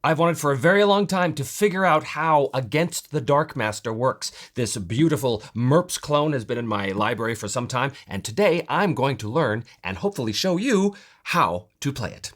I've wanted for a very long time to figure out how Against the Darkmaster works. This beautiful MERPS clone has been in my library for some time, and today I'm going to learn and hopefully show you how to play it.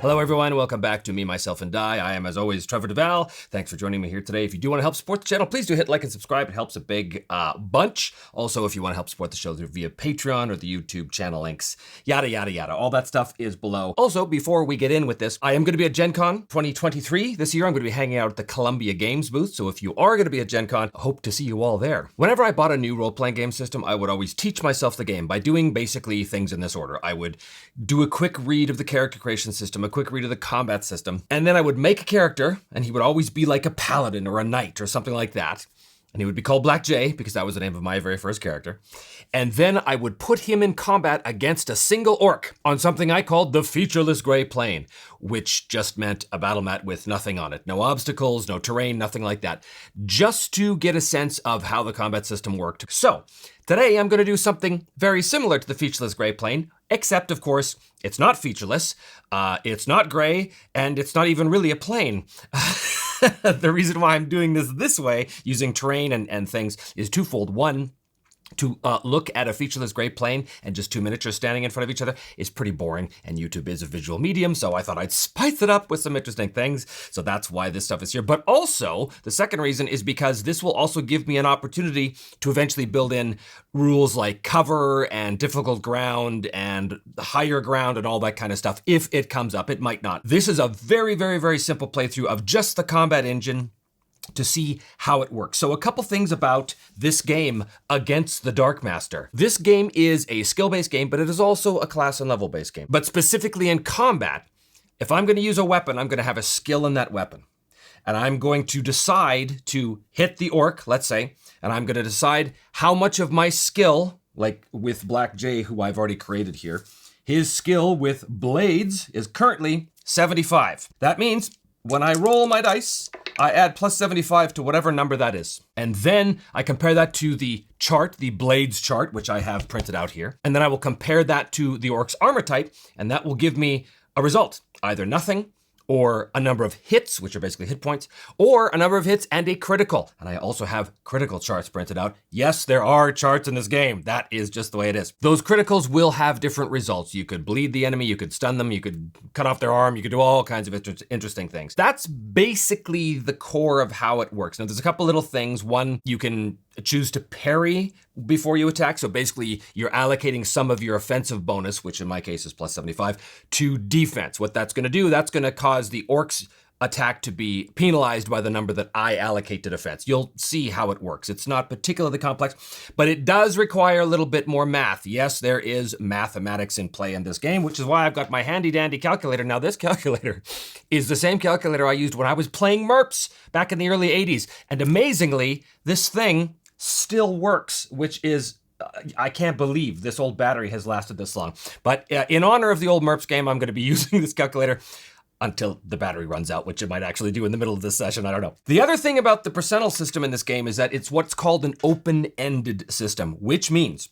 Hello everyone, welcome back to Me, Myself, and Die. I am, as always, Trevor Duval. Thanks for joining me here today. If you do want to help support the channel, please do hit like and subscribe. It helps a big bunch. Also, if you want to help support the show via Patreon or the YouTube channel links, yada, yada, yada. All that stuff is below. Also, before we get in with this, I am going to be at Gen Con 2023 this year. I'm going to be hanging out at the Columbia Games booth. So if you are going to be at Gen Con, I hope to see you all there. Whenever I bought a new role-playing game system, I would always teach myself the game by doing basically things in this order. I would do a quick read of the character creation system, a quick read of the combat system, and then I would make a character, and he would always be like a paladin or a knight or something like that. And he would be called Black J, because that was the name of my very first character. And then I would put him in combat against a single orc on something I called the Featureless Grey Plain, which just meant a battle mat with nothing on it. No obstacles, no terrain, nothing like that. Just to get a sense of how the combat system worked. So, today I'm going to do something very similar to the Featureless Grey Plain, except, of course, it's not featureless, it's not gray, and it's not even really a plane. The reason why I'm doing this way, using terrain and things, is twofold. One, to look at a featureless Grey Plain and just two miniatures standing in front of each other is pretty boring, and YouTube is a visual medium, so I thought I'd spice it up with some interesting things. So that's why this stuff is here. But also, the second reason is because this will also give me an opportunity to eventually build in rules like cover and difficult ground and higher ground and all that kind of stuff if it comes up. It might not. This is a very, very, very simple playthrough of just the combat engine to see how it works. So a couple things about this game, Against the Darkmaster. This game is a skill-based game, but it is also a class and level-based game. But specifically in combat, if I'm going to use a weapon, I'm going to have a skill in that weapon. And I'm going to decide to hit the orc, let's say, and I'm going to decide how much of my skill, like with Black J, who I've already created here, his skill with blades is currently 75. That means when I roll my dice, I add plus 75 to whatever number that is. And then I compare that to the chart, the blades chart, which I have printed out here. And then I will compare that to the orc's armor type, and that will give me a result. Either nothing, or a number of hits, which are basically hit points, or a number of hits and a critical. And I also have critical charts printed out. Yes, there are charts in this game. That is just the way it is. Those criticals will have different results. You could bleed the enemy, you could stun them, you could cut off their arm, you could do all kinds of interesting things. That's basically the core of how it works. Now, there's a couple little things. One, you can choose to parry before you attack. So basically, you're allocating some of your offensive bonus, which in my case is plus 75, to defense. What that's going to do, that's going to cause the orc's attack to be penalized by the number that I allocate to defense. You'll see how it works. It's not particularly complex, but it does require a little bit more math. Yes, there is mathematics in play in this game, which is why I've got my handy dandy calculator. Now, this calculator is the same calculator I used when I was playing MERPS back in the early 80s. And amazingly, this thing still works, which is, I can't believe this old battery has lasted this long. But in honor of the old MERPS game, I'm going to be using this calculator until the battery runs out, which it might actually do in the middle of this session, I don't know. The other thing about the percentile system in this game is that it's what's called an open-ended system, which means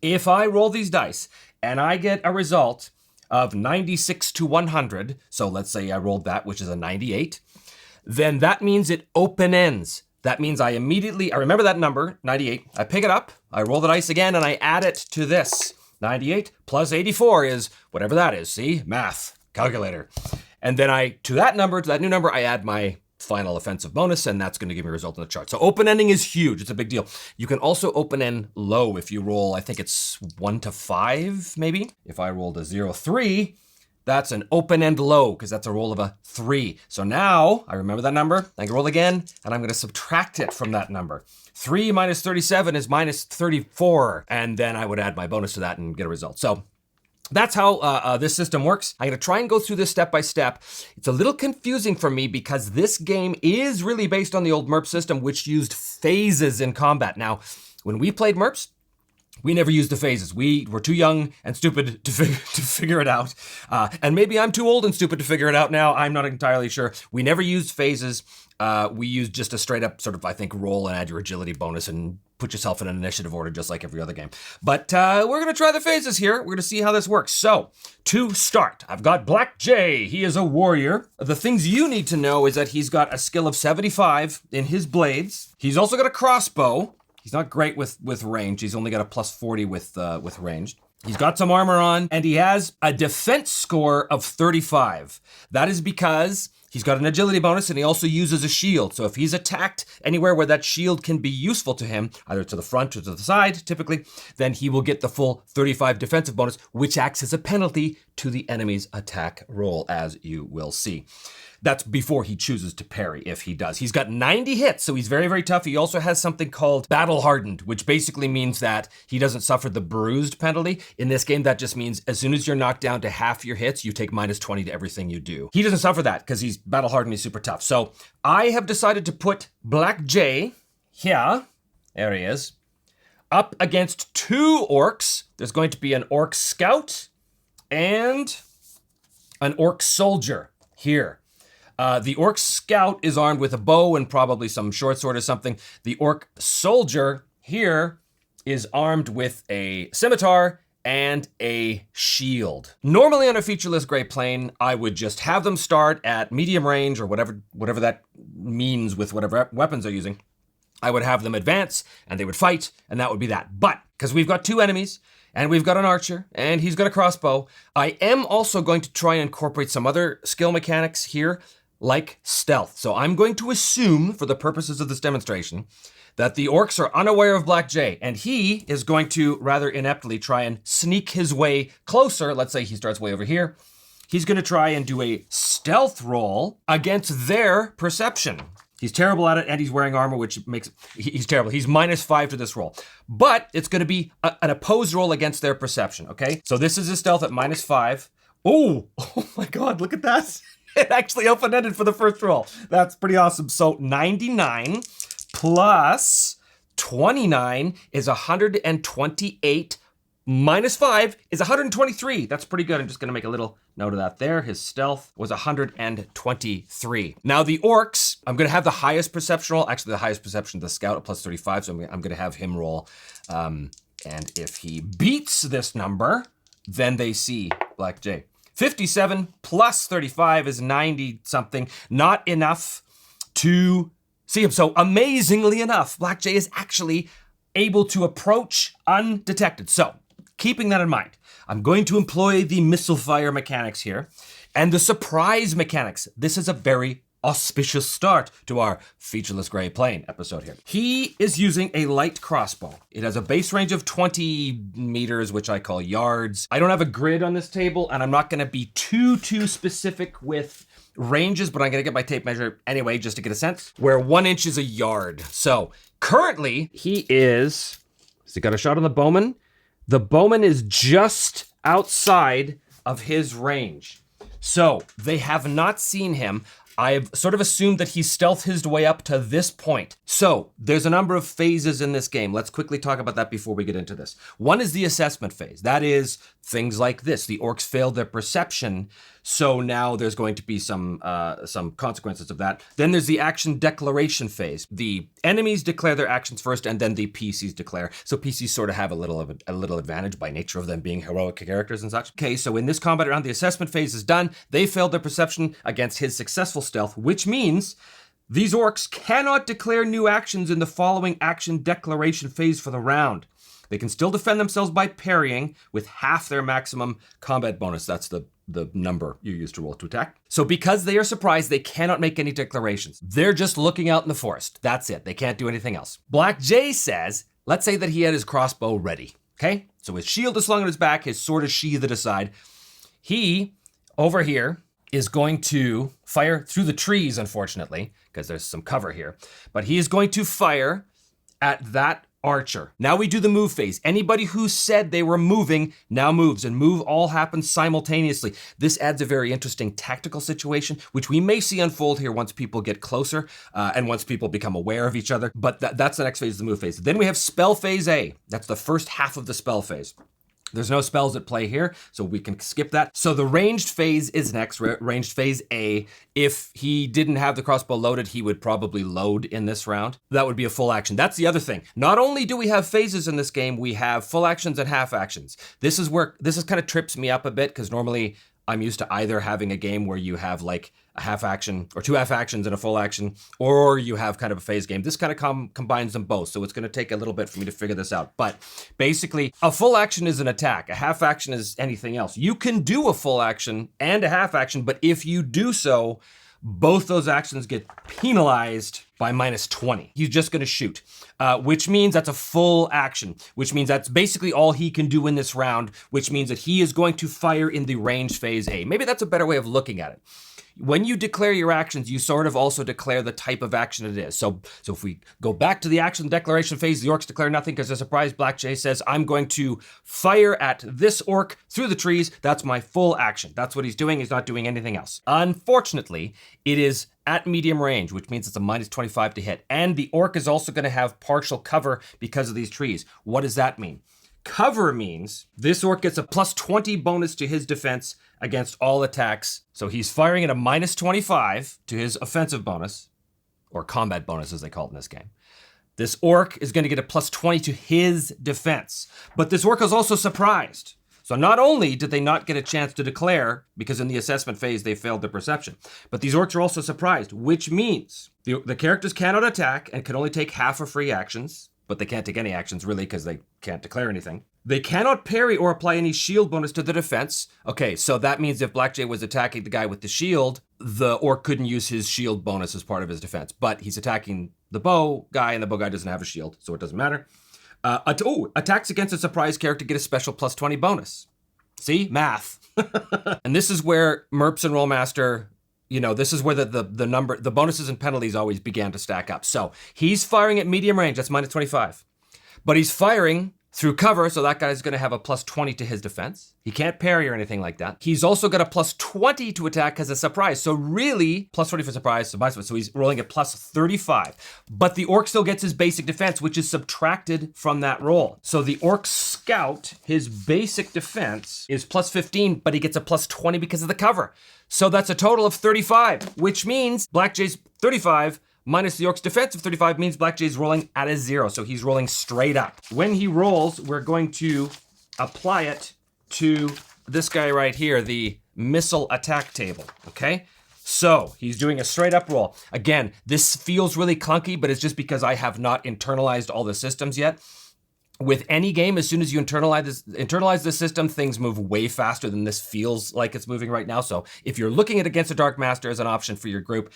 if I roll these dice and I get a result of 96 to 100, so let's say I rolled that, which is a 98, then that means it open ends. That means I remember that number, 98, I pick it up, I roll the dice again, and I add it to this. 98 plus 84 is whatever that is, see? Math, calculator. And then to that new number, I add my final offensive bonus, and that's going to give me a result in the chart. So open ending is huge. It's a big deal. You can also open end low if you roll, I think it's 1 to 5, maybe. If I rolled a 0, 3, that's an open end low, because that's a roll of a 3. So now I remember that number, I can roll again, and I'm going to subtract it from that number. 3 minus 37 is minus 34, and then I would add my bonus to that and get a result. So that's how this system works. I'm going to try and go through this step by step. It's a little confusing for me because this game is really based on the old MERP system, which used phases in combat. Now, when we played MERPs, We never used the phases. We were too young and stupid to figure it out. And maybe I'm too old and stupid to figure it out now. I'm not entirely sure. We never used phases. We used just a straight up sort of, I think, roll and add your agility bonus and put yourself in an initiative order just like every other game. But we're going to try the phases here. We're going to see how this works. So, to start, I've got Black Jay. He is a warrior. The things you need to know is that he's got a skill of 75 in his blades. He's also got a crossbow. He's not great with range. He's only got a plus 40 with range. He's got some armor on, and he has a defense score of 35. That is because he's got an agility bonus, and he also uses a shield. So if he's attacked anywhere where that shield can be useful to him, either to the front or to the side, typically, then he will get the full 35 defensive bonus, which acts as a penalty to the enemy's attack roll, as you will see. That's before he chooses to parry, if he does. He's got 90 hits, so he's very, very tough. He also has something called Battle Hardened, which basically means that he doesn't suffer the bruised penalty. In this game, that just means as soon as you're knocked down to half your hits, you take minus 20 to everything you do. He doesn't suffer that because he's Battle Hardened, he's super tough. So I have decided to put Black Jay here, there he is, up against 2 orcs. There's going to be an orc scout and an orc soldier here. The orc scout is armed with a bow and probably some short sword or something. The orc soldier here is armed with a scimitar and a shield. Normally on a featureless Grey Plain, I would just have them start at medium range or whatever that means with whatever weapons they're using. I would have them advance and they would fight, and that would be that. But because we've got 2 enemies, and we've got an archer, and he's got a crossbow, I am also going to try and incorporate some other skill mechanics here, like stealth. So I'm going to assume, for the purposes of this demonstration, that the orcs are unaware of Black Jay, and he is going to rather ineptly try and sneak his way closer. Let's say he starts way over here. He's going to try and do a stealth roll against their perception. He's terrible at it, and he's wearing armor, which makes he's terrible. He's minus 5 to this roll. But it's going to be an opposed roll against their perception, okay? So this is his stealth at minus 5. Oh my God, look at that. It actually open-ended for the first roll. That's pretty awesome. So 99 plus 29 is 128. Minus 5 is 123. That's pretty good. I'm just going to make a little note of that there. His stealth was 123. Now the orcs, I'm going to have the highest perception roll. Actually, the highest perception, the scout at plus 35. So I'm going to have him roll. And if he beats this number, then they see Black Jay. 57 plus 35 is 90 something. Not enough to see him. So amazingly enough, Black Jay is actually able to approach undetected. So keeping that in mind, I'm going to employ the missile fire mechanics here and the surprise mechanics. This is a very auspicious start to our Featureless Grey Plain episode here. He is using a light crossbow. It has a base range of 20 meters, which I call yards. I don't have a grid on this table, and I'm not going to be too specific with ranges, but I'm going to get my tape measure anyway, just to get a sense, where 1 inch is a yard. So currently has he got a shot on the bowman? The bowman is just outside of his range. So they have not seen him. I've sort of assumed that he's stealthed his way up to this point. So there's a number of phases in this game. Let's quickly talk about that before we get into this. One is the assessment phase. That is things like this. The orcs failed their perception, so now there's going to be some consequences of that. Then there's the action declaration phase. The enemies declare their actions first, and then the PCs declare. So PCs sort of have a little advantage by nature of them being heroic characters and such. Okay, so in this combat round, the assessment phase is done. They failed their perception against his successful stealth, which means these orcs cannot declare new actions in the following action declaration phase for the round. They can still defend themselves by parrying with half their maximum combat bonus. That's the number you use to roll to attack. So because they are surprised, they cannot make any declarations. They're just looking out in the forest. That's it. They can't do anything else. Black Jay says, let's say that he had his crossbow ready. Okay? So his shield is slung on his back, his sword is sheathed aside. He, over here, is going to fire through the trees, unfortunately, because there's some cover here. But he is going to fire at that archer. Now we do the move phase. Anybody who said they were moving now moves, and move all happens simultaneously. This adds a very interesting tactical situation, which we may see unfold here once people get closer and once people become aware of each other. But that's the next phase, the move phase. Then we have spell phase A. That's the first half of the spell phase. There's no spells at play here, so we can skip that. So the ranged phase is next, ranged phase A. If he didn't have the crossbow loaded, he would probably load in this round. That would be a full action. That's the other thing. Not only do we have phases in this game, we have full actions and half actions. This is kind of trips me up a bit, because normally I'm used to either having a game where you have like a half action or 2 half actions and a full action, or you have kind of a phase game. This kind of combines them both, so it's going to take a little bit for me to figure this out. But basically, a full action is an attack. A half action is anything else. You can do a full action and a half action, but if you do so, both those actions get penalized by -20. He's just going to shoot, which means that's a full action, which means that's basically all he can do in this round, which means that he is going to fire in the range phase A. Maybe that's a better way of looking at it. When you declare your actions, you sort of also declare the type of action it is. So if we go back to the action declaration phase, the orcs declare nothing because they're surprised. Black Jay says, I'm going to fire at this orc through the trees. That's my full action. That's what he's doing. He's not doing anything else. Unfortunately, it is at medium range, which means it's a -25 to hit. And the orc is also going to have partial cover because of these trees. What does that mean? Cover means this orc gets a +20 bonus to his defense against all attacks. So he's firing at a -25 to his offensive bonus, or combat bonus as they call it in this game. This orc is going to get a +20 to his defense. But this orc is also surprised. So not only did they not get a chance to declare, because in the assessment phase they failed their perception, but these orcs are also surprised, which means the characters cannot attack and can only take half of free actions. But they can't take any actions, really, because they can't declare anything. They cannot parry or apply any shield bonus to the defense. Okay, so that means if Black Jay was attacking the guy with the shield, the orc couldn't use his shield bonus as part of his defense. But he's attacking the bow guy, and the bow guy doesn't have a shield, so it doesn't matter. Attacks against a surprise character get a special +20 bonus. See? Math. And this is where Merps and Rollmaster... this is where the bonuses and penalties always began to stack up. So he's firing at medium range, that's -25. But he's firing through cover, so that guy's gonna have a +20 to his defense. He can't parry or anything like that. He's also got a +20 to attack as a surprise. So really, +20 for surprise, so he's rolling at +35. But the orc still gets his basic defense, which is subtracted from that roll. So the orc scout, his basic defense is +15, but he gets a +20 because of the cover. So that's a total of 35, which means Black Jay's 35 minus the orc's defense of 35 means Black Jay's rolling at a 0. So he's rolling straight up. When he rolls, we're going to apply it to this guy right here, the missile attack table, okay? So he's doing a straight up roll. Again, this feels really clunky, but it's just because I have not internalized all the systems yet. With any game, as soon as you internalize the system, things move way faster than this feels like it's moving right now. So if you're looking at against a Darkmaster as an option for your group,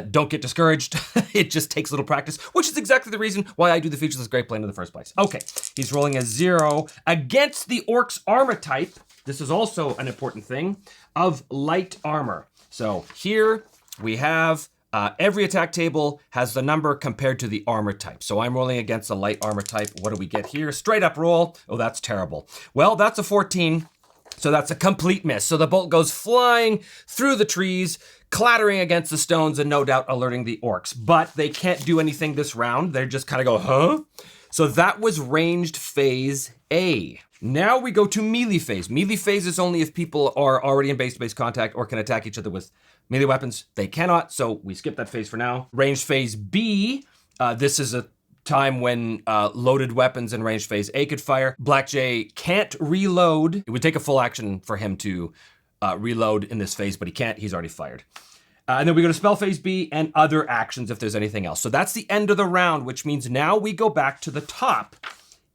don't get discouraged. It just takes a little practice, which is exactly the reason why I do the Featureless Grey Plain in the first place. Okay, he's rolling a 0 against the orc's armor type. This is also an important thing, of light armor. So here we have... every attack table has the number compared to the armor type. So I'm rolling against a light armor type. What do we get here? Straight up roll. Oh, that's terrible. Well, that's a 14. So that's a complete miss. So the bolt goes flying through the trees, clattering against the stones, and no doubt alerting the orcs. But they can't do anything this round. They just kind of go, huh? So that was ranged phase A. Now we go to melee phase. Melee phase is only if people are already in base-to-base contact or can attack each other with melee weapons. They cannot, so we skip that phase for now. Ranged phase B, this is a time when loaded weapons in ranged phase A could fire. Black Jay can't reload. It would take a full action for him to reload in this phase, but he can't, he's already fired. And then we go to spell phase B and other actions if there's anything else. So that's the end of the round, which means now we go back to the top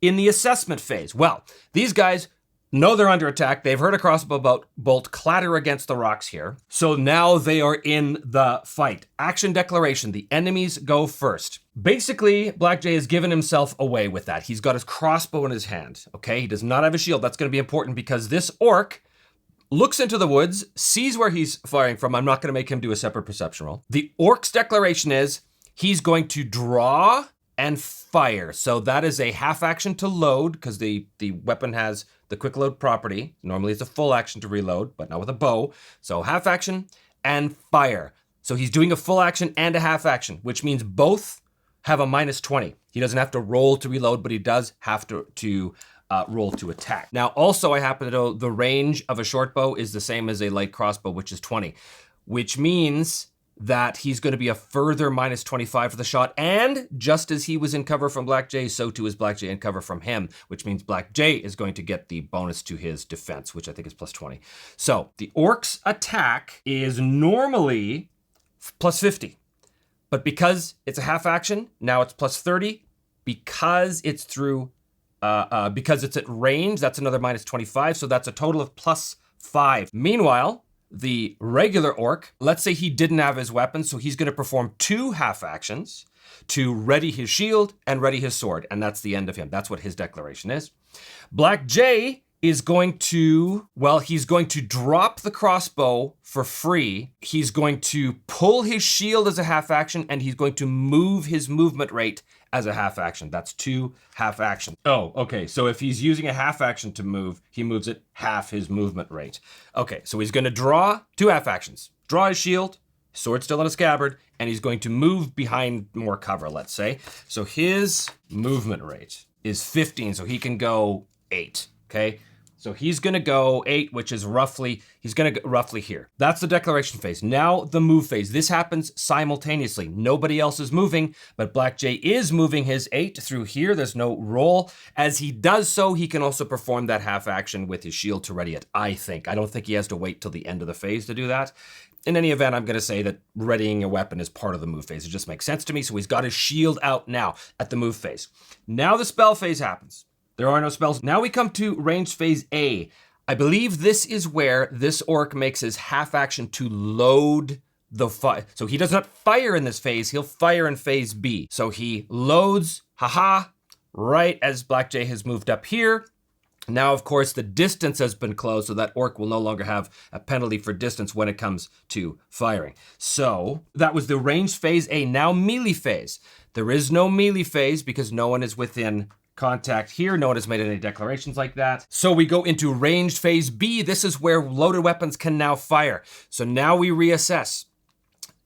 in the assessment phase. Well, these guys know they're under attack. They've heard a crossbow bolt clatter against the rocks here. So now they are in the fight. Action declaration, the enemies go first. Basically, Black Jay has given himself away with that. He's got his crossbow in his hand, okay? He does not have a shield. That's gonna be important because this orc looks into the woods, sees where he's firing from. I'm not gonna make him do a separate perception roll. The orc's declaration is he's going to draw and fire. So that is a half action to load because the weapon has the quick load property. Normally it's a full action to reload, but not with a bow. So half action and fire. So he's doing a full action and a half action, which means both have a -20. He doesn't have to roll to reload, but he does have to roll to attack. Now, also I happen to know the range of a short bow is the same as a light crossbow, which is 20, which means that he's going to be a further -25 for the shot. And just as he was in cover from Black J, so too is Black J in cover from him, which means Black J is going to get the bonus to his defense, which I think is +20. So the orc's attack is normally +50. But because it's a half action, now it's +30. Because it's through, because it's at range, that's another -25. So that's a total of +5. Meanwhile, the regular orc, let's say he didn't have his weapon, so he's going to perform 2 half actions to ready his shield and ready his sword. And that's the end of him. That's what his declaration is. Black J is going to, well, he's going to drop the crossbow for free. He's going to pull his shield as a half action, and he's going to move his movement rate as a half action. That's 2 half actions. Oh, okay. So if he's using a half action to move, he moves at half his movement rate. Okay, so he's going to draw 2 half actions. Draw his shield, sword still in a scabbard, and he's going to move behind more cover, let's say. So his movement rate is 15, so he can go 8, okay? So he's going to go 8, which is roughly, he's going to go roughly here. That's the declaration phase. Now the move phase. This happens simultaneously. Nobody else is moving, but Black J is moving his 8 through here. There's no roll. As he does so, he can also perform that half action with his shield to ready it, I think. I don't think he has to wait till the end of the phase to do that. In any event, I'm going to say that readying a weapon is part of the move phase. It just makes sense to me. So he's got his shield out now at the move phase. Now the spell phase happens. There are no spells. Now we come to range phase A. I believe this is where this orc makes his half action to load the fire. So he does not fire in this phase. He'll fire in phase B. So he loads, right as Black J has moved up here. Now, of course, the distance has been closed, so that orc will no longer have a penalty for distance when it comes to firing. So that was the range phase A. Now melee phase. There is no melee phase because no one is within contact here. No one has made any declarations like that. So we go into ranged phase B. This is where loaded weapons can now fire. So now we reassess.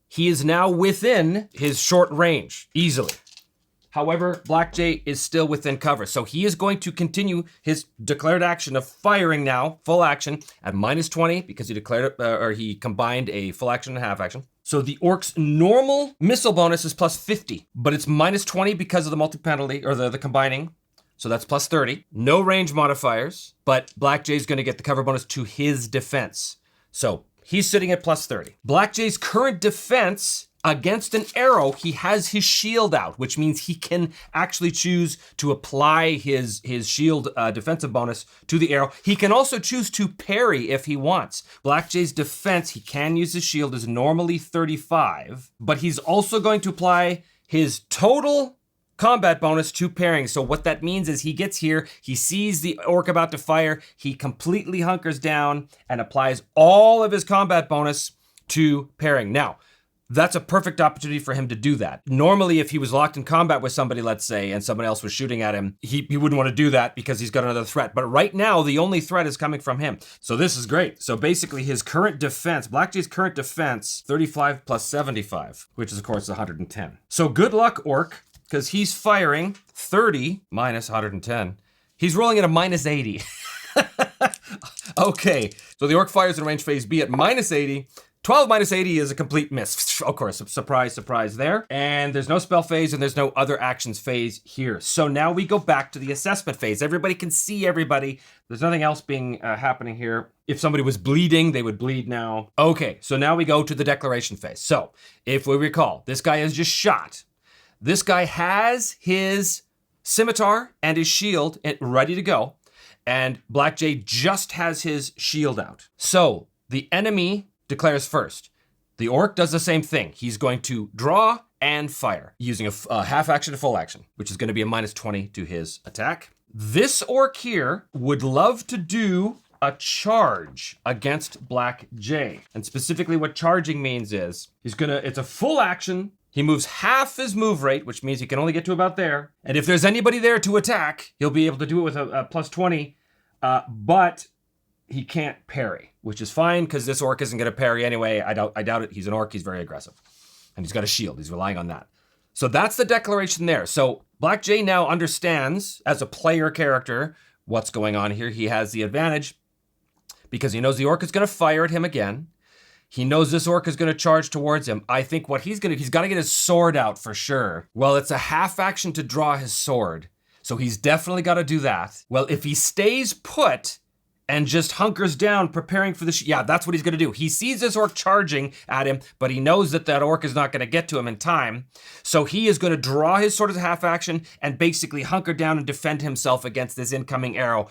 He is now within his short range easily. However, Black J is still within cover. So he is going to continue his declared action of firing now, full action at -20 because he declared or he combined a full action and a half action. So the orc's normal missile bonus is +50, but it's -20 because of the multi-penalty, or the combining. So that's +30. No range modifiers, but Black J's going to get the cover bonus to his defense. So he's sitting at +30. Black J's current defense against an arrow, he has his shield out, which means he can actually choose to apply his shield defensive bonus to the arrow. He can also choose to parry if he wants. Black J's defense, he can use his shield, is normally 35, but he's also going to apply his total combat bonus to parrying. So what that means is he gets here, he sees the orc about to fire, he completely hunkers down and applies all of his combat bonus to parrying. Now, that's a perfect opportunity for him to do that. Normally, if he was locked in combat with somebody, let's say, and someone else was shooting at him, he wouldn't want to do that because he's got another threat. But right now, the only threat is coming from him. So this is great. So basically, his current defense, Black J's current defense, 35 plus 75, which is, of course, 110. So good luck, orc, because he's firing 30 minus 110. He's rolling at a -80. Okay, so the orc fires in range phase B at -80. 12 minus 80 is a complete miss. Of course, surprise, surprise there. And there's no spell phase and there's no other actions phase here. So now we go back to the assessment phase. Everybody can see everybody. There's nothing else being happening here. If somebody was bleeding, they would bleed now. Okay, so now we go to the declaration phase. So if we recall, this guy is just shot. This guy has his scimitar and his shield ready to go. And Black J just has his shield out. So the enemy declares first. The orc does the same thing. He's going to draw and fire using a half action to full action, which is going to be a -20 to his attack. This orc here would love to do a charge against Black J. And specifically what charging means is it's a full action. He moves half his move rate, which means he can only get to about there. And if there's anybody there to attack, he'll be able to do it with a plus 20, but he can't parry, which is fine because this orc isn't going to parry anyway. I doubt it. He's an orc. He's very aggressive. And he's got a shield. He's relying on that. So that's the declaration there. So Black Jay now understands, as a player character, what's going on here. He has the advantage because he knows the orc is going to fire at him again. He knows this orc is going to charge towards him. I think what he's got to get his sword out for sure. Well, it's a half action to draw his sword. So he's definitely got to do that. Well, if he stays put and just hunkers down, preparing for the yeah, that's what he's gonna do. He sees this orc charging at him, but he knows that that orc is not gonna get to him in time. So he is gonna draw his sword as a half action and basically hunker down and defend himself against this incoming arrow,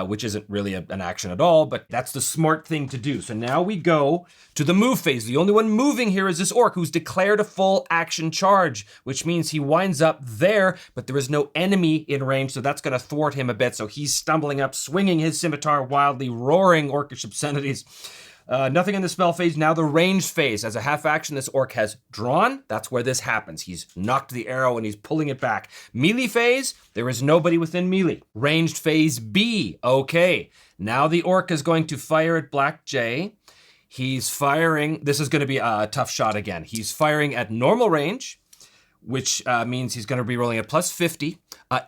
which isn't really an action at all, but that's the smart thing to do. So now we go to the move phase. The only one moving here is this orc who's declared a full action charge, which means he winds up there, but there is no enemy in range, so that's gonna thwart him a bit. So he's stumbling up, swinging his scimitar, wildly roaring orcish obscenities. Nothing in the spell phase. Now the ranged phase. As a half action, this orc has drawn. That's where this happens. He's knocked the arrow and he's pulling it back. Melee phase, there is nobody within melee. Ranged phase B. Okay, now the orc is going to fire at Black Jay. He's firing, this is going to be a tough shot again. He's firing at normal range, which means he's going to be rolling at plus 50.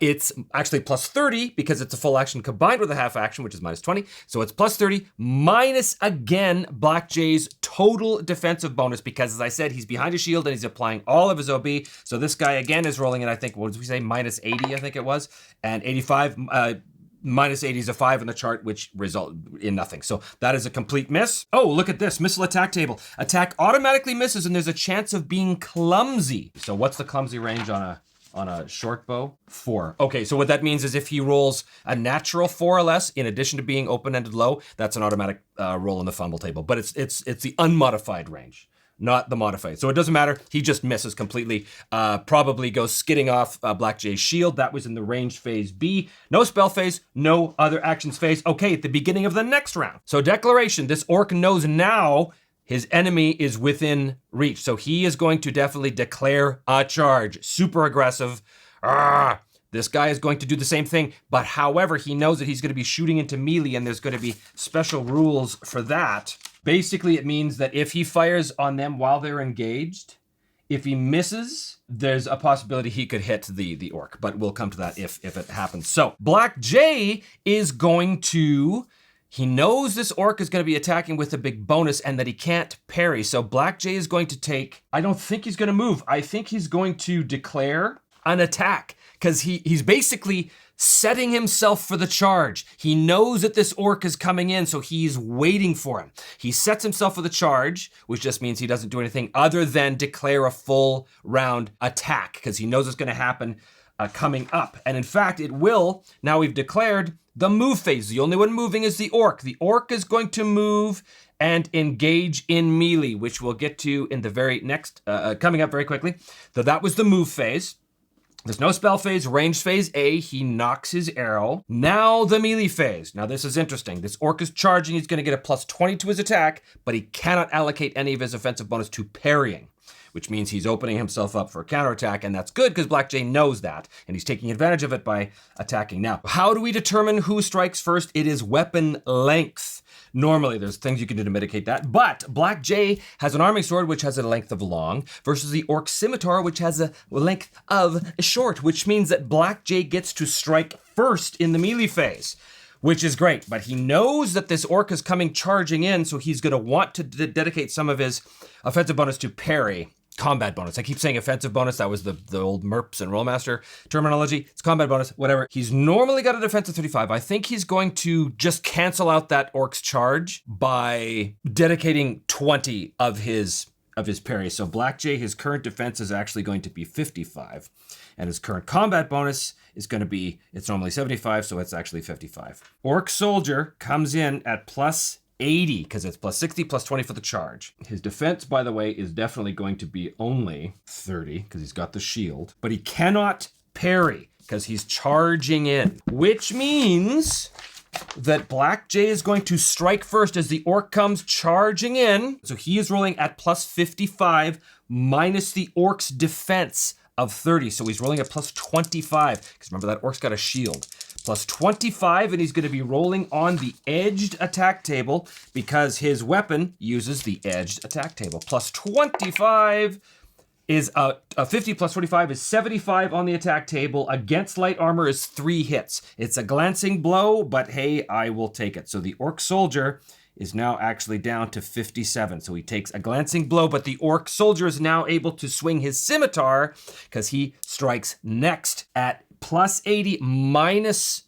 It's actually plus 30 because it's a full action combined with a half action, which is minus 20. So it's plus 30 minus, again, Black Jay's total defensive bonus because, as I said, he's behind a shield and he's applying all of his OB. So this guy, again, is rolling at, I think, what did we say, minus 80, I think it was, and 85. Minus 80 is a 5 in the chart, which result in nothing. So that is a complete miss. Oh, look at this, missile attack table. Attack automatically misses and there's a chance of being clumsy. So what's the clumsy range on a short bow? 4. Okay, so what that means is if he rolls a natural 4 or less, in addition to being open-ended low, that's an automatic roll on the fumble table. But it's the unmodified range, not the modified. So it doesn't matter. He just misses completely. Probably goes skidding off Black Jay's shield. That was in the ranged phase B. No spell phase, no other actions phase. Okay, at the beginning of the next round. So declaration, this orc knows now his enemy is within reach. So he is going to definitely declare a charge. Super aggressive. This guy is going to do the same thing, but however, he knows that he's going to be shooting into melee and there's going to be special rules for that. Basically, it means that if he fires on them while they're engaged, if he misses, there's a possibility he could hit the orc, but we'll come to that if it happens. So Black Jay is going to, he knows this orc is going to be attacking with a big bonus and that he can't parry. So Black Jay is going to take, I don't think he's going to move. I think he's going to declare an attack because he's basically setting himself for the charge. He knows that this orc is coming in, so he's waiting for him. He sets himself for the charge, which just means he doesn't do anything other than declare a full round attack because he knows it's going to happen coming up. And in fact, it will. Now we've declared the move phase. The only one moving is the orc. The orc is going to move and engage in melee, which we'll get to in the very next, coming up very quickly. So that was the move phase. There's no spell phase, ranged phase A, he knocks his arrow. Now the melee phase. Now this is interesting. This orc is charging, he's gonna get a plus 20 to his attack, but he cannot allocate any of his offensive bonus to parrying, which means he's opening himself up for a counterattack, and that's good because Black Jay knows that, and he's taking advantage of it by attacking. Now, how do we determine who strikes first? It is weapon length. Normally, there's things you can do to mitigate that, but Black Jay has an arming sword, which has a length of long, versus the orc scimitar, which has a length of short, which means that Black Jay gets to strike first in the melee phase, which is great, but he knows that this orc is coming charging in, so he's gonna want to dedicate some of his offensive bonus to parry. Combat bonus. I keep saying offensive bonus. That was the old Merps and Rollmaster terminology. It's combat bonus, whatever. He's normally got a defense of 35. I think he's going to just cancel out that orc's charge by dedicating 20 of his parry. So Black Jay, his current defense is actually going to be 55. And his current combat bonus is going to be, it's normally 75, so it's actually 55. Orc Soldier comes in at plus 80 because it's plus 60 plus 20 for the charge. His defense, by the way, is definitely going to be only 30 because he's got the shield, but he cannot parry because he's charging in, which means that Black Jay is going to strike first as the orc comes charging in. So he is rolling at plus 55 minus the orc's defense of 30. So he's rolling at plus 25, because remember that orc's got a shield. Plus 25, and he's going to be rolling on the edged attack table because his weapon uses the edged attack table. Plus 25 is a 50 plus 25 is 75 on the attack table. Against light armor is 3 hits. It's a glancing blow, but hey, I will take it. So the orc soldier is now actually down to 57. So he takes a glancing blow, but the orc soldier is now able to swing his scimitar because he strikes next at plus 80 minus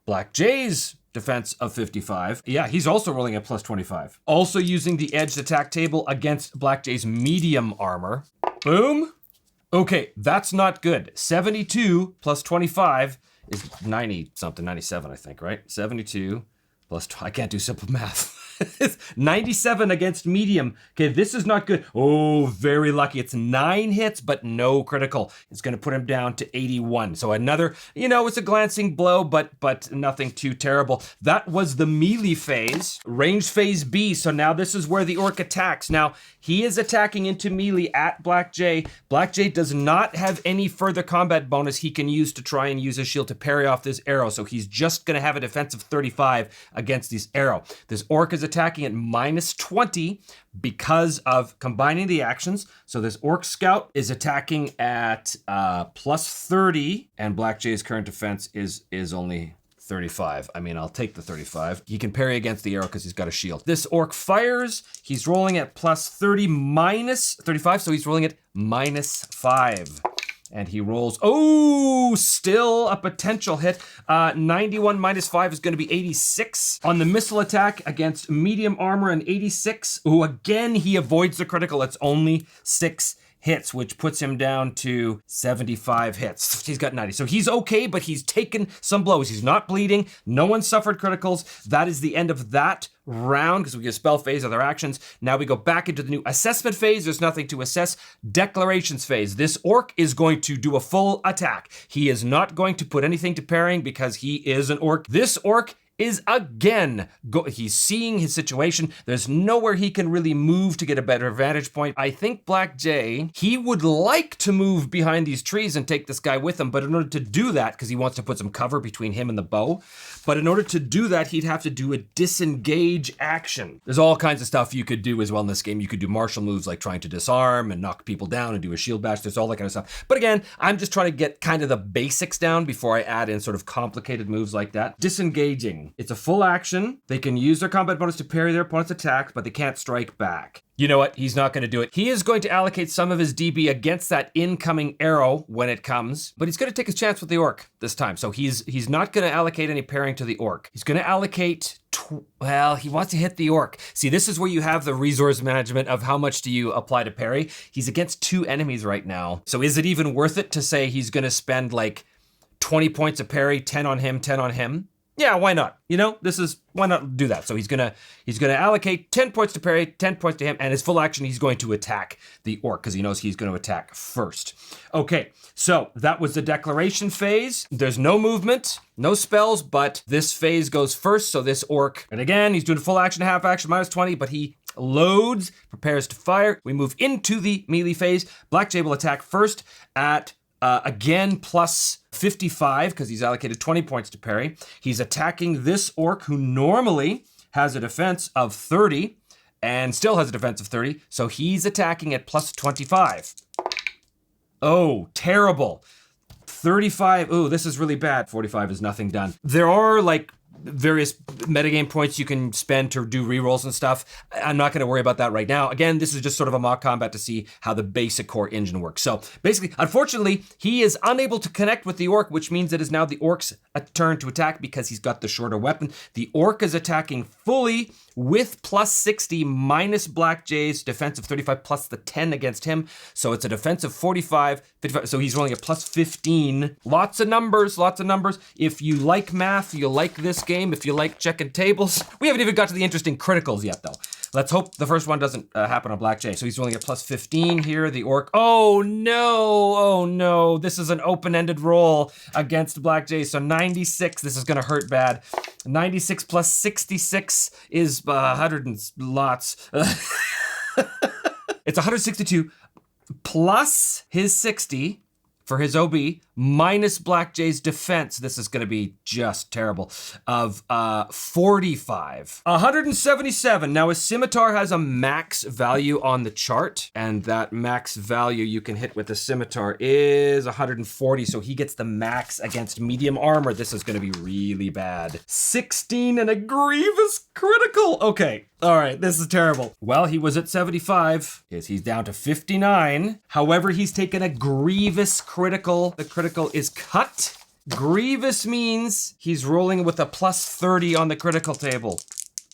Black Jay's defense of 55. Yeah, he's also rolling at plus 25. Also using the edged attack table against Black Jay's medium armor. Boom. Okay, that's not good. 72 plus 25 is 90 something, 97, I think, right? 72 plus, I can't do simple math. 97 against medium. Okay, this is not good. Oh, very lucky. It's 9 hits, but no critical. It's going to put him down to 81. So another, it's a glancing blow, but nothing too terrible. That was the melee phase. Range phase B. So now this is where the orc attacks. Now, he is attacking into melee at Black Jay. Black Jay does not have any further combat bonus he can use to try and use his shield to parry off this arrow. So he's just going to have a defense of 35 against this arrow. This orc is attacking at minus 20 because of combining the actions. So this orc scout is attacking at plus 30, and Black Jay's current defense is only 35. I mean, I'll take the 35. He can parry against the arrow because he's got a shield. This orc fires. He's rolling at plus 30 minus 35, so he's rolling at minus 5. And he rolls, still a potential hit. 91 minus 5 is going to be 86. On the missile attack against medium armor and 86. Again, he avoids the critical. It's only 6 hits, which puts him down to 75 hits. He's got 90. So he's okay, but he's taken some blows. He's not bleeding. No one suffered criticals. That is the end of that round because we get spell phase, other actions. Now we go back into the new assessment phase. There's nothing to assess. Declarations phase. This orc is going to do a full attack. He is not going to put anything to parrying because he is an orc. This orc is again, he's seeing his situation. There's nowhere he can really move to get a better vantage point. I think Black Jay, he would like to move behind these trees and take this guy with him, but in order to do that, because he wants to put some cover between him and the bow, but in order to do that, he'd have to do a disengage action. There's all kinds of stuff you could do as well in this game. You could do martial moves like trying to disarm and knock people down and do a shield bash. There's all that kind of stuff. But again, I'm just trying to get kind of the basics down before I add in sort of complicated moves like that. Disengaging. It's a full action. They can use their combat bonus to parry their opponent's attack, but they can't strike back. You know what? He's not going to do it. He is going to allocate some of his DB against that incoming arrow when it comes, but he's going to take his chance with the orc this time. So he's not going to allocate any parrying to the orc. He's going to allocate, he wants to hit the orc. See, this is where you have the resource management of how much do you apply to parry. He's against 2 enemies right now. So is it even worth it to say he's going to spend like 20 points of parry, 10 on him, 10 on him? Yeah, why not? Why not do that? So he's gonna allocate 10 points to parry, 10 points to him, and his full action, he's going to attack the orc because he knows he's going to attack first. Okay, so that was the declaration phase. There's no movement, no spells, but this phase goes first. So this orc, and again, he's doing full action, half action, minus 20, but he loads, prepares to fire. We move into the melee phase. Black Jay will attack first at again, plus 55, because he's allocated 20 points to parry. He's attacking this orc who normally has a defense of 30 and still has a defense of 30. So he's attacking at plus 25. Oh, terrible. 35. Oh, this is really bad. 45 is nothing done. There are like various metagame points you can spend to do rerolls and stuff. I'm not going to worry about that right now. Again, this is just sort of a mock combat to see how the basic core engine works. So basically, unfortunately, he is unable to connect with the orc, which means it is now the orc's turn to attack because he's got the shorter weapon. The orc is attacking fully with plus 60 minus Black Jay's defense of 35 plus the 10 against him. So it's a defense of 45, 55. So he's rolling a plus 15. Lots of numbers, lots of numbers. If you like math, you'll like this game. If you like checking tables, we haven't even got to the interesting criticals yet though. Let's hope the first one doesn't happen on Black Jay. So he's rolling a plus 15 here. The orc, oh no. This is an open-ended roll against Black Jay. So 96, this is gonna hurt bad. 96 plus 66 is 100 and lots. It's 162. plus his 60 for his OB, minus Black Jay's defense. This is going to be just terrible. Of 45. 177. Now, his scimitar has a max value on the chart, and that max value you can hit with the scimitar is 140, so he gets the max against medium armor. This is going to be really bad. 16 and a grievous critical. Okay. All right, this is terrible. Well, he was at 75. Yes, he's down to 59. However, he's taken a grievous critical. The critical is cut. Grievous means he's rolling with a plus 30 on the critical table.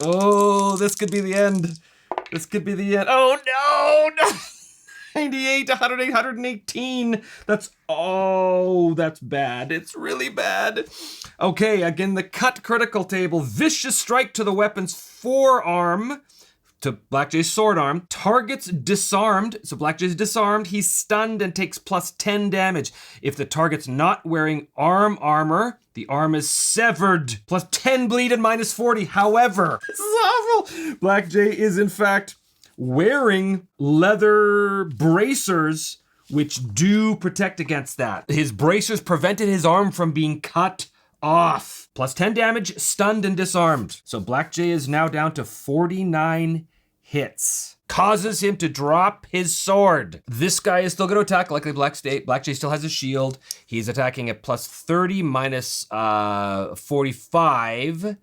Oh, this could be the end. This could be the end. Oh, no, no. 98, 108, 118. That's bad. It's really bad. Okay, again, the cut critical table. Vicious strike to the weapon's forearm, to Black Jay's sword arm. Target's disarmed. So Black Jay's disarmed. He's stunned and takes plus 10 damage. If the target's not wearing armor, the arm is severed. Plus 10 bleed and minus 40. However, this is awful. Black Jay is, in fact, wearing leather bracers, which do protect against that. His bracers prevented his arm from being cut off. Plus 10 damage, stunned and disarmed. So Black Jay is now down to 49 hits. Causes him to drop his sword. This guy is still going to attack. Luckily, Black Jay still has a shield. He's attacking at plus 30 minus 45.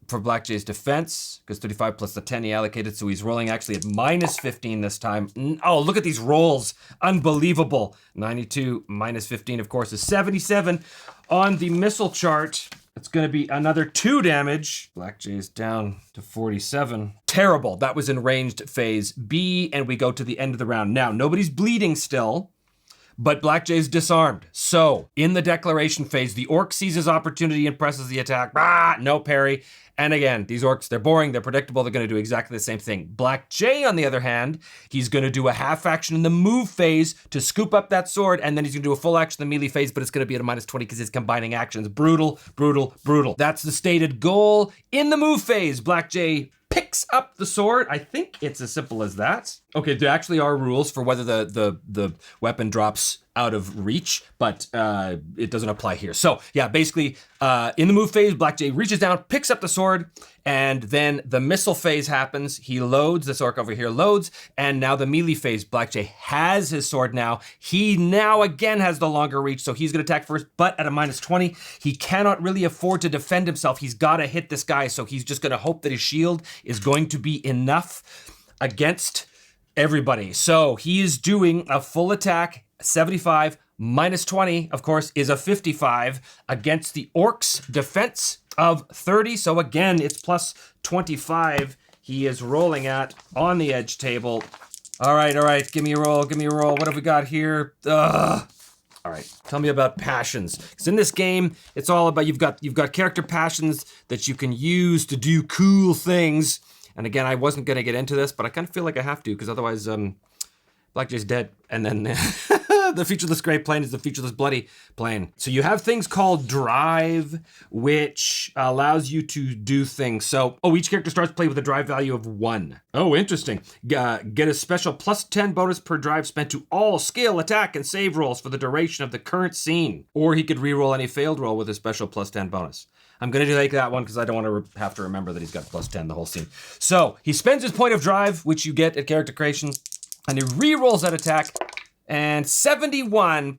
For Black Jay's defense, because 35 plus the 10 he allocated, so he's rolling actually at minus 15 this time. Oh, look at these rolls. Unbelievable. 92 minus 15, of course, is 77. On the missile chart, it's going to be another 2 damage. Black Jay's down to 47. Terrible. That was in ranged phase B, and we go to the end of the round. Now, nobody's bleeding still, but Black Jay's disarmed. So, in the declaration phase, the orc sees his opportunity and presses the attack. No parry. And again, these orcs, they're boring, they're predictable, they're going to do exactly the same thing. Black Jay, on the other hand, he's going to do a half action in the move phase to scoop up that sword, and then he's going to do a full action in the melee phase, but it's going to be at a minus 20 because he's combining actions. Brutal, brutal, brutal. That's the stated goal. In the move phase, Black Jay picks up the sword. I think it's as simple as that. Okay, there actually are rules for whether the weapon drops out of reach, but it doesn't apply here. So yeah, basically in the move phase, Black Jay reaches down, picks up the sword, and then the missile phase happens. He loads, this orc over here loads, and now the melee phase, Black Jay has his sword now. He now again has the longer reach, so he's gonna attack first, but at a minus 20. He cannot really afford to defend himself. He's gotta hit this guy, so he's just gonna hope that his shield is going to be enough against everybody. So he is doing a full attack, 75 minus 20, of course, is a 55 against the orc's defense of 30. So again, it's plus 25 he is rolling at on the edge table. All right, give me a roll. What have we got here? All right, tell me about passions. Because in this game, it's all about, you've got character passions that you can use to do cool things. And again, I wasn't gonna get into this, but I kind of feel like I have to, because otherwise, Black Jay's dead, and then the Featureless Grey Plain is the Featureless Bloody Plain. So you have things called Drive, which allows you to do things. So, each character starts play with a drive value of 1. Oh, interesting. Get a special plus 10 bonus per drive spent to all skill, attack, and save rolls for the duration of the current scene. Or he could re-roll any failed roll with a special plus 10 bonus. I'm going to take that one because I don't want to have to remember that he's got plus 10 the whole scene. So he spends his point of drive, which you get at character creation, and he re-rolls that attack, and 71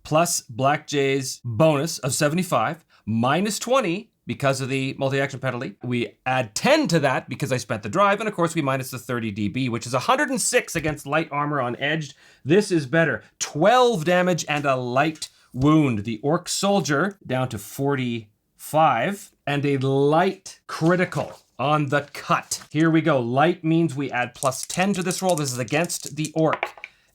plus Black Jay's bonus of 75 minus 20 because of the multi-action penalty. We add 10 to that because I spent the drive, and of course we minus the 30 dB, which is 106 against light armor on edged. This is better. 12 damage and a light wound. The orc soldier down to 45 and a light critical on the cut. Here we go. Light means we add plus 10 to this roll. This is against the orc.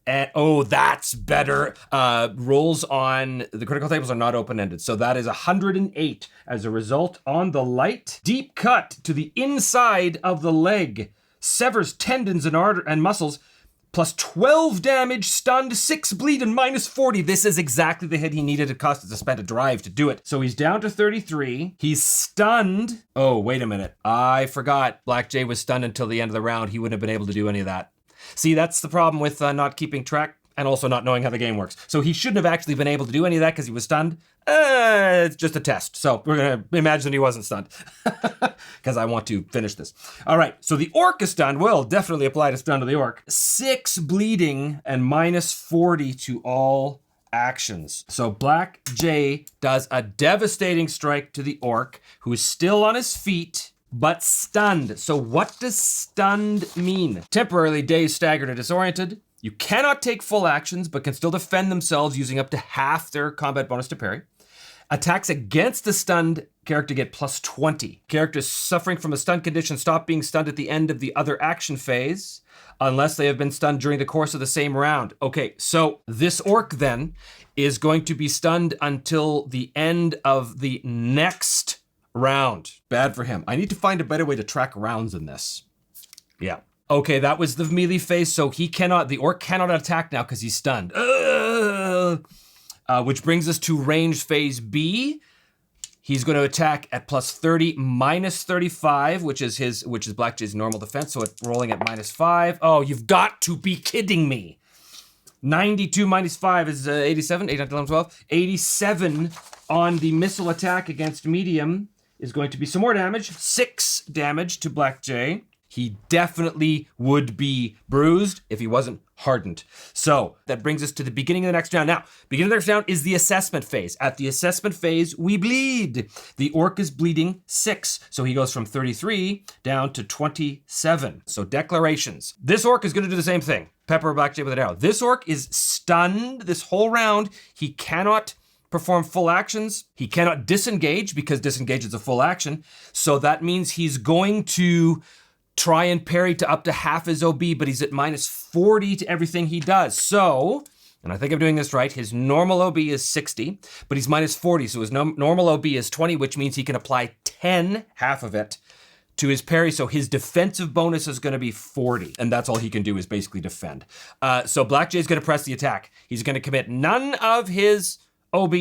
And that's better. Rolls on the critical tables are not open-ended. So that is 108 as a result on the light. Deep cut to the inside of the leg. Severs tendons and muscles. Plus 12 damage, stunned, 6 bleed, and minus 40. This is exactly the hit he needed. It cost us to spend a drive to do it. So he's down to 33. He's stunned. Oh, wait a minute. I forgot. Black Jay was stunned until the end of the round. He wouldn't have been able to do any of that. See, that's the problem with not keeping track and also not knowing how the game works. So he shouldn't have actually been able to do any of that because he was stunned. It's just a test. So we're going to imagine he wasn't stunned because I want to finish this. All right, so the orc is stunned. We'll definitely apply to stun to the orc. 6 bleeding and minus 40 to all actions. So Black Jay does a devastating strike to the orc, who is still on his feet, but stunned. So what does stunned mean? Temporarily dazed, staggered, or disoriented. You cannot take full actions, but can still defend themselves using up to half their combat bonus to parry. Attacks against the stunned character get plus 20. Characters suffering from a stun condition stop being stunned at the end of the other action phase, unless they have been stunned during the course of the same round. Okay, so this orc then is going to be stunned until the end of the next round. Bad for him. I need to find a better way to track rounds in this. Yeah. Okay, that was the melee phase, so the orc cannot attack now because he's stunned. Which brings us to range phase B. He's going to attack at plus 30 minus 35, which is Black Jay's normal defense, so it's rolling at minus 5. Oh, you've got to be kidding me. 92 minus 5 is 87, 8, 9, 10, 11, 12. 87 on the missile attack against medium is going to be some more damage. 6 damage to Black Jay. He definitely would be bruised if he wasn't hardened. So that brings us to the beginning of the next round. Now, beginning of the next round is the assessment phase. At the assessment phase, we bleed. The orc is bleeding 6. So he goes from 33 down to 27. So declarations. This orc is going to do the same thing. Pepper Black Jay with an arrow. This orc is stunned this whole round. He cannot perform full actions. He cannot disengage because disengage is a full action. So that means he's going to try and parry to up to half his OB, but he's at minus 40 to everything he does. So, and I think I'm doing this right, his normal OB is 60, but he's minus 40, so his normal OB is 20, which means he can apply 10, half of it, to his parry, so his defensive bonus is going to be 40, and that's all he can do is basically defend. So Black Jay's going to press the attack. He's going to commit none of his OB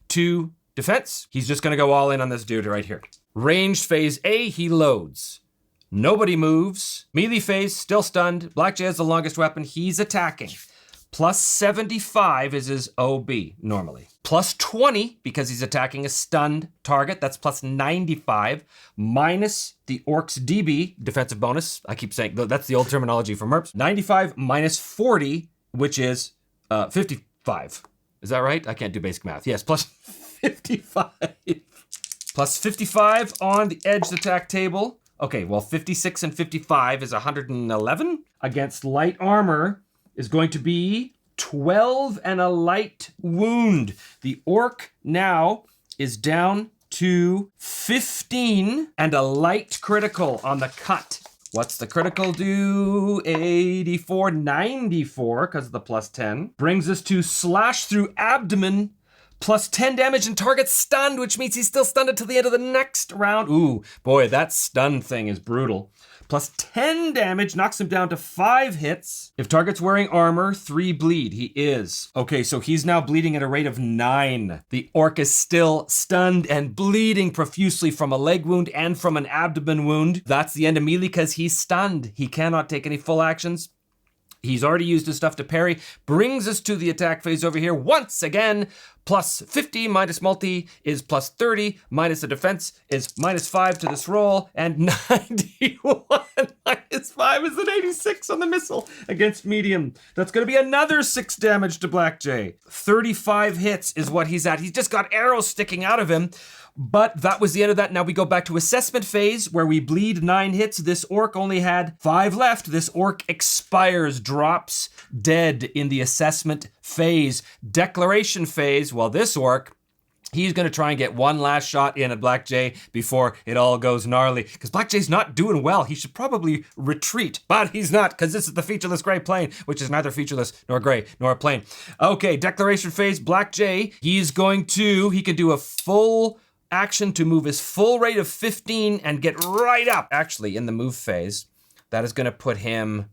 to defense. He's just going to go all in on this dude right here. Ranged phase A, he loads. Nobody moves. Melee phase, still stunned. Black Jay has the longest weapon. He's attacking. Plus 75 is his OB normally. Plus 20 because he's attacking a stunned target. That's plus 95 minus the orc's DB, defensive bonus. I keep saying, that's the old terminology for MERPs. 95 minus 40, which is 55. Is that right? I can't do basic math. Yes, plus 55. Plus 55 on the edged attack table. Okay, well, 56 and 55 is 111. Against light armor is going to be 12 and a light wound. The orc now is down to 15 and a light critical on the cut. What's the critical do? 84, 94 because of the plus 10. Brings us to slash through abdomen. Plus 10 damage and target stunned, which means he's still stunned until the end of the next round. Ooh, boy, that stun thing is brutal. Plus 10 damage knocks him down to 5 hits. If target's wearing armor, 3 bleed. He is. Okay, so he's now bleeding at a rate of 9. The orc is still stunned and bleeding profusely from a leg wound and from an abdomen wound. That's the end of melee because he's stunned. He cannot take any full actions. He's already used his stuff to parry. Brings us to the attack phase over here. Once again, plus 50 minus multi is plus 30. Minus the defense is minus 5 to this roll. And 91 minus 5 is an 86 on the missile against medium. That's going to be another 6 damage to Black Jay. 35 hits is what he's at. He's just got arrows sticking out of him. But that was the end of that. Now we go back to assessment phase where we bleed 9 hits. This orc only had 5 left. This orc expires, drops dead in the assessment phase. Declaration phase, well, this orc, he's going to try and get one last shot in at Black Jay before it all goes gnarly. Because Black Jay's not doing well. He should probably retreat. But he's not, because this is the Featureless Grey Plain, which is neither featureless nor gray nor a plain. Okay, declaration phase, Black Jay, he can do a full action to move his full rate of 15 and get right up. Actually, in the move phase, that is going to put him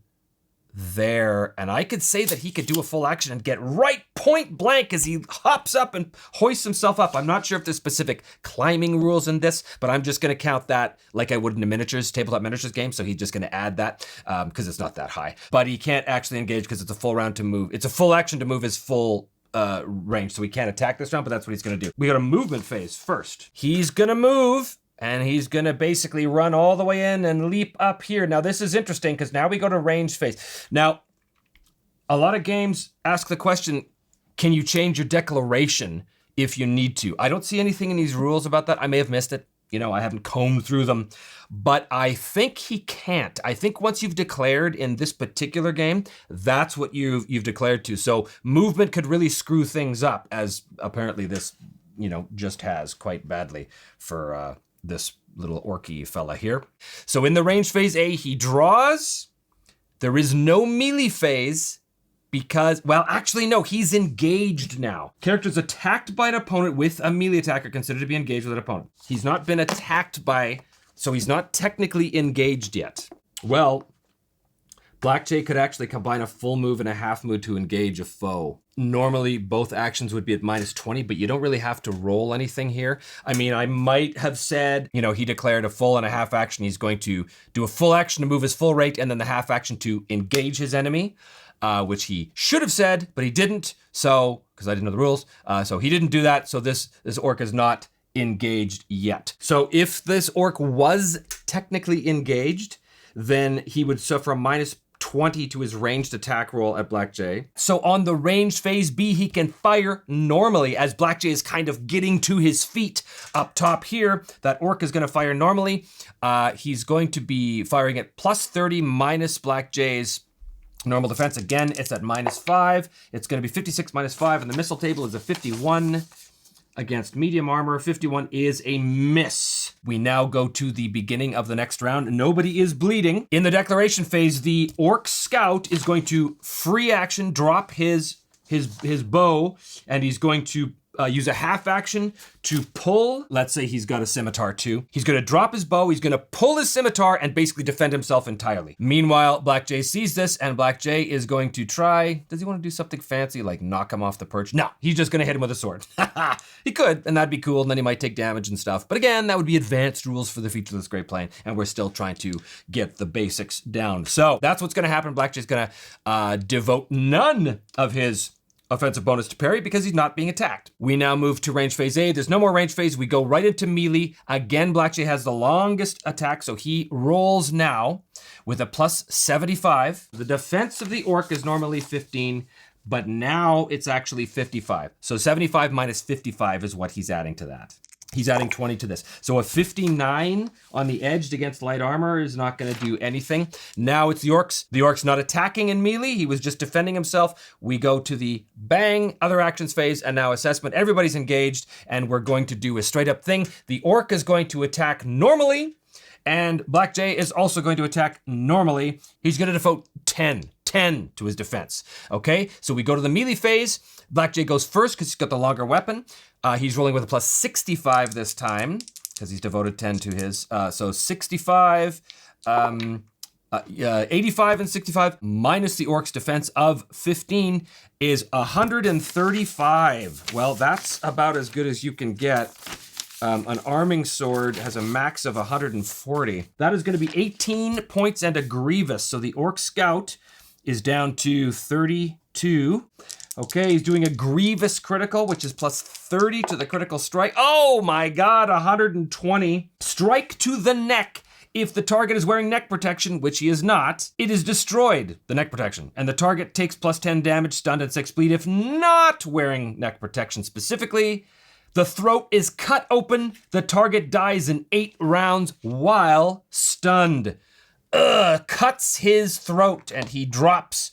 there. And I could say that he could do a full action and get right point blank as he hops up and hoists himself up. I'm not sure if there's specific climbing rules in this, but I'm just going to count that like I would in a tabletop miniatures game. So he's just going to add that because it's not that high. But he can't actually engage because it's a full round to move. It's a full action to move his full range. So he can't attack this round, but that's what he's going to do. We got a movement phase first. He's going to move. And he's going to basically run all the way in and leap up here. Now, this is interesting because now we go to range phase. Now, a lot of games ask the question, can you change your declaration if you need to? I don't see anything in these rules about that. I may have missed it. You know, I haven't combed through them. But I think he can't. I think once you've declared in this particular game, that's what you've declared to. So movement could really screw things up, as apparently this, just has quite badly for... this little orky fella here. So in the range phase A, he draws. There is no melee phase because, well, actually, no, he's engaged now. Characters attacked by an opponent with a melee attack are considered to be engaged with an opponent. He's not been attacked by, so he's not technically engaged yet. Well, Black Jay could actually combine a full move and a half move to engage a foe. Normally, both actions would be at -20, but you don't really have to roll anything here. I mean, I might have said, he declared a full and a half action. He's going to do a full action to move his full rate and then the half action to engage his enemy, which he should have said, but he didn't. So, because I didn't know the rules, so he didn't do that. So this orc is not engaged yet. So if this orc was technically engaged, then he would suffer a -20 to his ranged attack roll at Black Jay. So on the ranged phase B, he can fire normally as Black Jay is kind of getting to his feet up top here. That orc is going to fire normally. He's going to be firing at +30 minus Black Jay's normal defense. Again, it's at -5. It's going to be 56 -5, and the missile table is a 51. Against medium armor, 51 is a miss. We now go to the beginning of the next round. Nobody is bleeding. In the declaration phase, the orc scout is going to free action, drop his bow, and he's going to use a half action to pull. Let's say he's got a scimitar too. He's going to drop his bow. He's going to pull his scimitar and basically defend himself entirely. Meanwhile, Black Jay sees this and Black Jay is going to try. Does he want to do something fancy like knock him off the perch? No, he's just going to hit him with a sword. He could, and that'd be cool. And then he might take damage and stuff. But again, that would be advanced rules for the Featureless Grey Plain. And we're still trying to get the basics down. So that's what's going to happen. Black Jay's going to devote none of his offensive bonus to parry because he's not being attacked. We now move to range phase A. There's no more range phase. We go right into melee. Again, Black Jay has the longest attack, so he rolls now with a +75. The defense of the orc is normally 15, but now it's actually 55. So 75 minus 55 is what he's adding to that. He's adding 20 to this. So a 59 on the edged against light armor is not going to do anything. Now it's the orcs. The orc's not attacking in melee. He was just defending himself. We go to the bang, other actions phase, and now assessment. Everybody's engaged, and we're going to do a straight up thing. The orc is going to attack normally, and Black Jay is also going to attack normally. He's going to devote 10 to his defense. Okay, so we go to the melee phase. Black Jay goes first because he's got the longer weapon. He's rolling with a +65 this time because he's devoted 10 to his. So 65, 85 and 65 minus the orc's defense of 15 is 135. Well, that's about as good as you can get. An arming sword has a max of 140. That is going to be 18 points and a grievous. So the orc scout is down to 32. Okay, he's doing a grievous critical, which is +30 to the critical strike. Oh my God, 120. Strike to the neck. If the target is wearing neck protection, which he is not, it is destroyed, the neck protection. And the target takes +10 damage, stunned, and 6 bleed. If not wearing neck protection specifically, the throat is cut open. The target dies in 8 rounds while stunned. Cuts his throat, and he drops,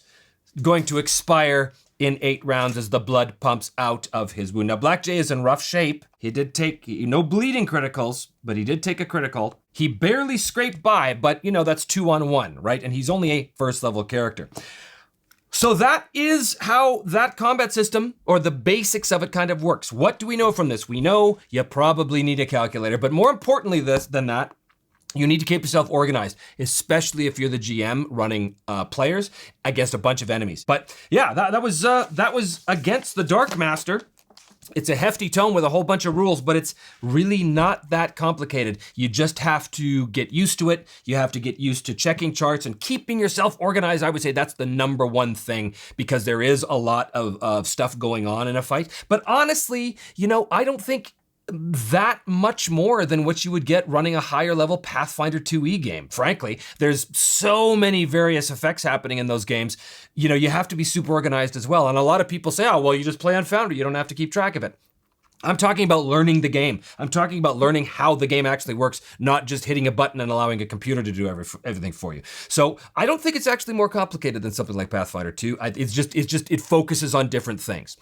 going to expire in 8 rounds as the blood pumps out of his wound. Now, Black Jay is in rough shape. He did take, no bleeding criticals, but he did take a critical. He barely scraped by, but that's 2 on 1, right? And he's only a first level character. So that is how that combat system, or the basics of it, kind of works. What do we know from this? We know you probably need a calculator, but more importantly than that, You need to keep yourself organized, especially if you're the GM running players against a bunch of enemies. But yeah, that was against the Darkmaster. It's a hefty tome with a whole bunch of rules, but it's really not that complicated. You just have to get used to it. You have to get used to checking charts and keeping yourself organized. I would say that's the number one thing, because there is a lot of stuff going on in a fight. But honestly, you know, I don't think that much more than what you would get running a higher level Pathfinder 2e game. Frankly, there's so many various effects happening in those games. You know, you have to be super organized as well. And a lot of people say, oh, well, you just play on Foundry, you don't have to keep track of it. I'm talking about learning the game. I'm talking about learning how the game actually works, not just hitting a button and allowing a computer to do everything for you. So I don't think it's actually more complicated than something like Pathfinder 2. It focuses on different things.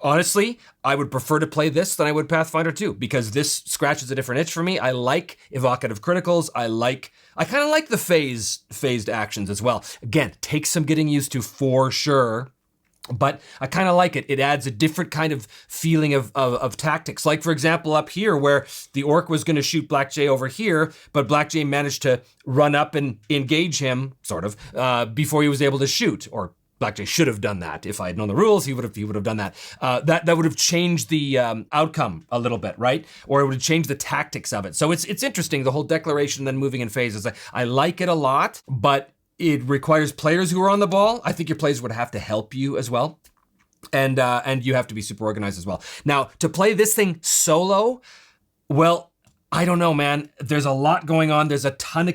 Honestly, I would prefer to play this than I would Pathfinder 2, because this scratches a different itch for me. I like evocative criticals. I kind of like the phased actions as well. Again, takes some getting used to for sure, but I kind of like it. It adds a different kind of feeling of tactics. Like, for example, up here where the orc was going to shoot Black Jay over here, but Black Jay managed to run up and engage him, sort of, before he was able to shoot, or Black Jay should have done that. If I had known the rules, he would have done that. That would have changed the outcome a little bit, right? Or it would have changed the tactics of it. So it's interesting, the whole declaration, then moving in phases. I like it a lot, but it requires players who are on the ball. I think your players would have to help you as well. And you have to be super organized as well. Now, to play this thing solo, well, I don't know, man. There's a lot going on. There's a ton to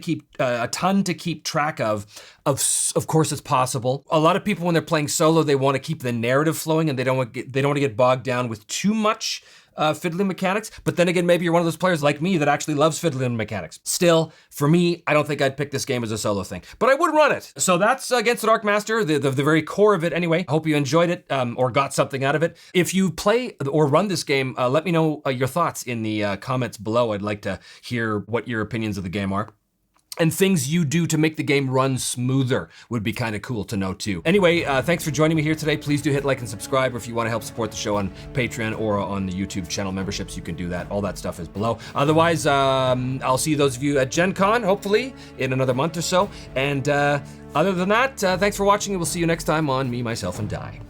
keep track of. Of course, it's possible. A lot of people, when they're playing solo, they want to keep the narrative flowing, and they don't want to get bogged down with too much fiddling mechanics. But then again, maybe you're one of those players like me that actually loves fiddling mechanics. Still, for me, I don't think I'd pick this game as a solo thing, but I would run it. So that's against the Darkmaster, the very core of it anyway. I hope you enjoyed it or got something out of it. If you play or run this game, let me know your thoughts in the comments below. I'd like to hear what your opinions of the game are. And things you do to make the game run smoother would be kind of cool to know too. Anyway, thanks for joining me here today. Please do hit like and subscribe, or if you want to help support the show on Patreon or on the YouTube channel memberships, you can do that. All that stuff is below. Otherwise, I'll see those of you at Gen Con, hopefully, in another month or so. And other than that, thanks for watching, and we'll see you next time on Me, Myself, and Die.